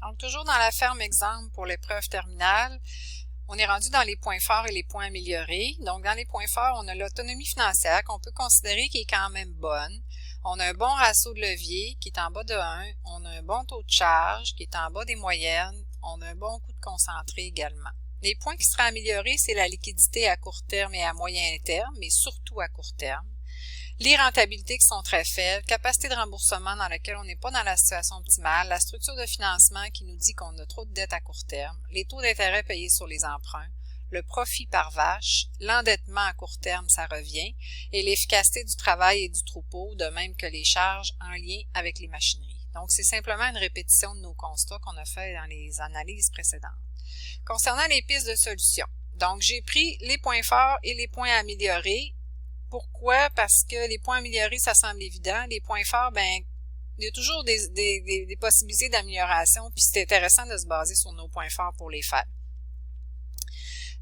Donc, toujours dans la ferme exemple pour l'épreuve terminale, on est rendu dans les points forts et les points améliorés. Donc, dans les points forts, on a l'autonomie financière qu'on peut considérer qui est quand même bonne. On a un bon ratio de levier qui est en bas de 1. On a un bon taux de charge qui est en bas des moyennes. On a un bon coût de concentré également. Les points qui seraient améliorés, c'est la liquidité à court terme et à moyen terme, mais surtout à court terme. Les rentabilités qui sont très faibles, capacité de remboursement dans laquelle on n'est pas dans la situation optimale, la structure de financement qui nous dit qu'on a trop de dettes à court terme, les taux d'intérêt payés sur les emprunts, le profit par vache, l'endettement à court terme, ça revient, et l'efficacité du travail et du troupeau, de même que les charges en lien avec les machineries. Donc, c'est simplement une répétition de nos constats qu'on a fait dans les analyses précédentes. Concernant les pistes de solutions, donc j'ai pris les points forts et les points améliorés. Pourquoi? Parce que les points améliorés, ça semble évident. Les points forts, il y a toujours des possibilités d'amélioration, puis c'est intéressant de se baser sur nos points forts pour les faire.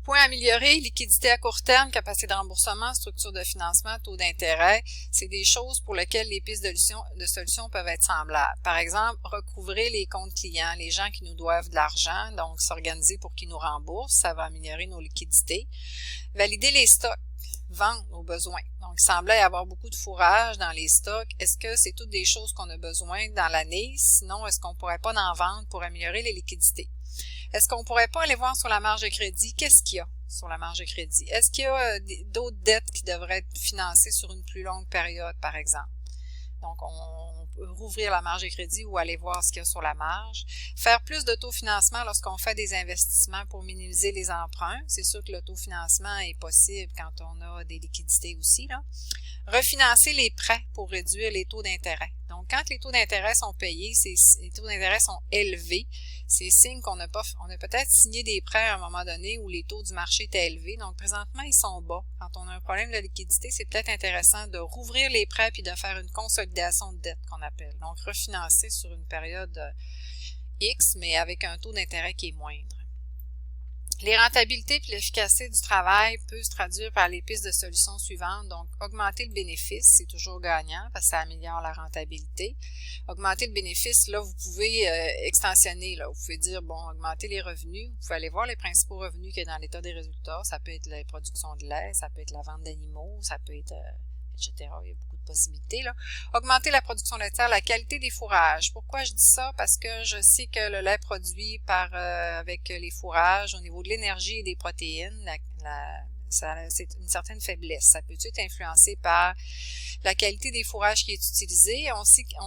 Points améliorés, liquidité à court terme, capacité de remboursement, structure de financement, taux d'intérêt, c'est des choses pour lesquelles les pistes de solutions peuvent être semblables. Par exemple, recouvrer les comptes clients, les gens qui nous doivent de l'argent, donc s'organiser pour qu'ils nous remboursent, ça va améliorer nos liquidités. Valider les stocks, vendre aux besoins. Donc, il semblait y avoir beaucoup de fourrage dans les stocks. Est-ce que c'est toutes des choses qu'on a besoin dans l'année? Sinon, est-ce qu'on pourrait pas en vendre pour améliorer les liquidités? Est-ce qu'on pourrait pas aller voir sur la marge de crédit? Qu'est-ce qu'il y a sur la marge de crédit? Est-ce qu'il y a d'autres dettes qui devraient être financées sur une plus longue période, par exemple? Donc, on peut rouvrir la marge de crédit ou aller voir ce qu'il y a sur la marge. Faire plus d'autofinancement lorsqu'on fait des investissements pour minimiser les emprunts. C'est sûr que l'autofinancement est possible quand on a des liquidités aussi, là. Refinancer les prêts pour réduire les taux d'intérêt. Donc, quand les taux d'intérêt sont payés, les taux d'intérêt sont élevés, c'est signe qu'on a peut-être signé des prêts à un moment donné où les taux du marché étaient élevés. Donc, présentement, ils sont bas. Quand on a un problème de liquidité, c'est peut-être intéressant de rouvrir les prêts puis de faire une consolidation de dette qu'on appelle. Donc, refinancer sur une période X, mais avec un taux d'intérêt qui est moindre. Les rentabilités puis l'efficacité du travail peut se traduire par les pistes de solutions suivantes. Donc, augmenter le bénéfice, c'est toujours gagnant parce que ça améliore la rentabilité. Augmenter le bénéfice, là, vous pouvez extensionner. Là, vous pouvez dire, bon, augmenter les revenus. Vous pouvez aller voir les principaux revenus qu'il y a dans l'état des résultats. Ça peut être la production de lait, ça peut être la vente d'animaux, ça peut être, etc. Il y a beaucoup de possibilités, là. Augmenter la production laitière, la qualité des fourrages. Pourquoi je dis ça? Parce que je sais que le lait produit avec les fourrages, au niveau de l'énergie et des protéines, c'est une certaine faiblesse. Ça peut être influencé par la qualité des fourrages qui est utilisé. On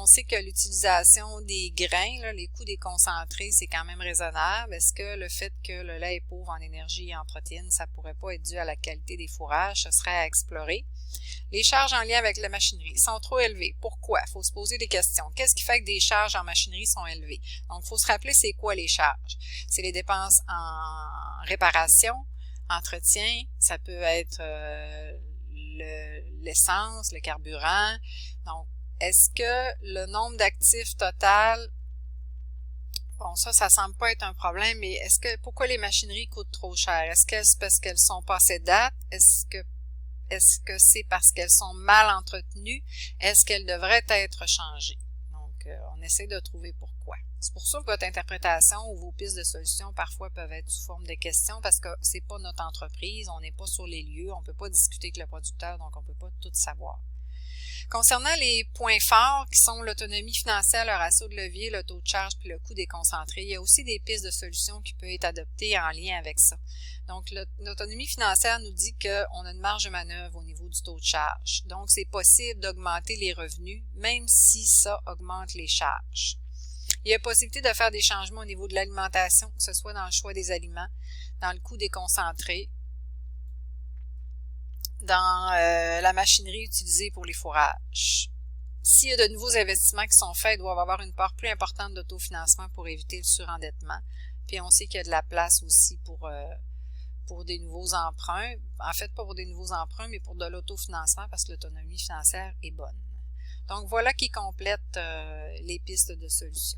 sait que l'utilisation des grains, là, les coûts des concentrés, c'est quand même raisonnable. Est-ce que le fait que le lait est pauvre en énergie et en protéines, ça pourrait pas être dû à la qualité des fourrages? Ce serait à explorer. Les charges en lien avec la machinerie sont trop élevées. Pourquoi? Il faut se poser des questions. Qu'est-ce qui fait que des charges en machinerie sont élevées? Donc, il faut se rappeler c'est quoi les charges. C'est les dépenses en réparation, entretien, ça peut être l'essence, le carburant. Donc, est-ce que le nombre d'actifs total, bon, ça semble pas être un problème, mais pourquoi les machineries coûtent trop cher? Est-ce que c'est parce qu'elles sont passées date? Est-ce que c'est parce qu'elles sont mal entretenues? Est-ce qu'elles devraient être changées? Donc, on essaie de trouver pourquoi. C'est pour ça que votre interprétation ou vos pistes de solutions parfois peuvent être sous forme de questions parce que c'est pas notre entreprise, on n'est pas sur les lieux, on peut pas discuter avec le producteur, donc on peut pas tout savoir. Concernant les points forts qui sont l'autonomie financière, le ratio de levier, le taux de charge puis le coût des concentrés, il y a aussi des pistes de solutions qui peuvent être adoptées en lien avec ça. Donc, l'autonomie financière nous dit qu'on a une marge de manœuvre au niveau du taux de charge. Donc, c'est possible d'augmenter les revenus, même si ça augmente les charges. Il y a possibilité de faire des changements au niveau de l'alimentation, que ce soit dans le choix des aliments, dans le coût des concentrés, dans la machinerie utilisée pour les fourrages. S'il y a de nouveaux investissements qui sont faits, ils doivent avoir une part plus importante d'autofinancement pour éviter le surendettement. Puis on sait qu'il y a de la place aussi pour des nouveaux emprunts. En fait, pas pour des nouveaux emprunts, mais pour de l'autofinancement parce que l'autonomie financière est bonne. Donc voilà qui complète les pistes de solutions.